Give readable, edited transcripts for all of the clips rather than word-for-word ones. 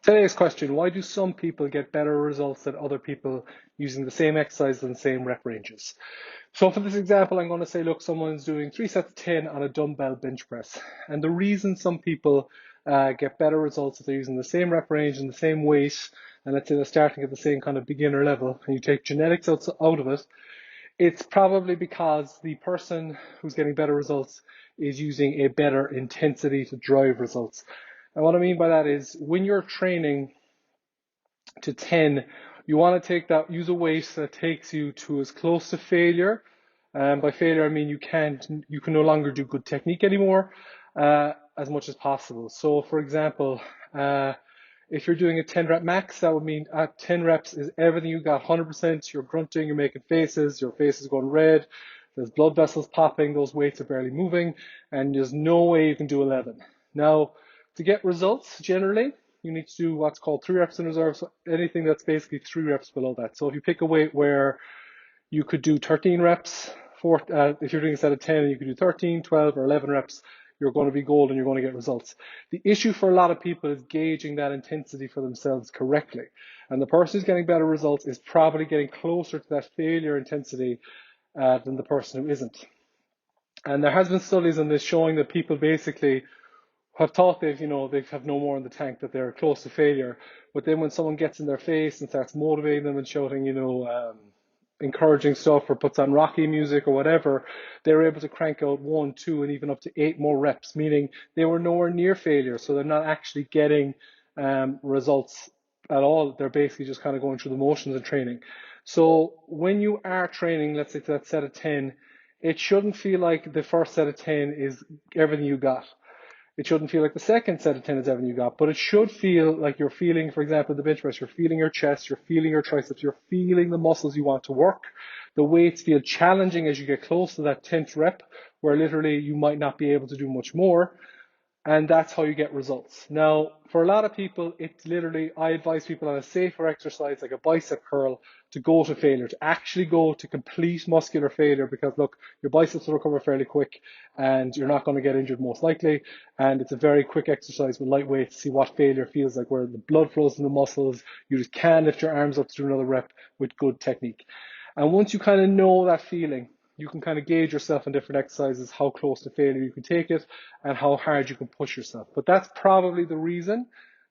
Today's question, why do some people get better results than other people using the same exercise and same rep ranges? So for this example, I'm going to say, look, someone's doing 3 sets of 10 on a dumbbell bench press. And the reason some people get better results if they're using the same rep range and the same weight, and let's say they're starting at the same kind of beginner level, and you take genetics out of it, it's probably because the person who's getting better results is using a better intensity to drive results. And what I mean by that is when you're training to 10, you want to use a weight that takes you to as close to failure. By failure, I mean you can no longer do good technique anymore as much as possible. So, for example, if you're doing a 10 rep max, that would mean at 10 reps is everything you got, 100%. You're grunting, you're making faces, your face is going red, there's blood vessels popping, those weights are barely moving, and there's no way you can do 11. Now, to get results, generally, you need to do what's called 3 reps in reserve, so anything that's basically 3 reps below that. So if you pick a weight where you could do 13 reps, if you're doing a set of 10, you could do 13, 12, or 11 reps, you're going to be gold and you're going to get results. The issue for a lot of people is gauging that intensity for themselves correctly. And the person who's getting better results is probably getting closer to that failure intensity than the person who isn't. And there has been studies on this showing that people basically have thought they have no more in the tank, that they're close to failure. But then when someone gets in their face and starts motivating them and shouting, encouraging stuff or puts on Rocky music or whatever, they're able to crank out 1, 2, and even up to 8 more reps, meaning they were nowhere near failure. So they're not actually getting results at all. They're basically just kind of going through the motions of training. So when you are training, let's say to that set of 10, it shouldn't feel like the first set of 10 is everything you got. It shouldn't feel like the second set of 10 is everything you got, but it should feel like you're feeling, for example, the bench press, you're feeling your chest, you're feeling your triceps, you're feeling the muscles you want to work. The weights feel challenging as you get close to that 10th rep, where literally you might not be able to do much more. And that's how you get results. Now, for a lot of people, it's literally, I advise people on a safer exercise like a bicep curl to go to failure, to actually go to complete muscular failure, because look, your biceps will recover fairly quick and you're not going to get injured most likely. And it's a very quick exercise with light weight to see what failure feels like, where the blood flows in the muscles. You just can lift your arms up to do another rep with good technique. And once you kind of know that feeling, you can kind of gauge yourself in different exercises, how close to failure you can take it and how hard you can push yourself. But that's probably the reason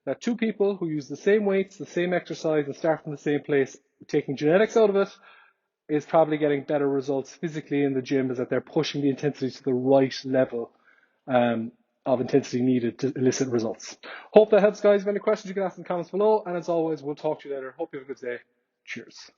that two people who use the same weights, the same exercise, and start from the same place, taking genetics out of it, is probably getting better results physically in the gym, is that they're pushing the intensity to the right level of intensity needed to elicit results. Hope that helps, guys. If any questions, you can ask in the comments below. And as always, we'll talk to you later. Hope you have a good day. Cheers.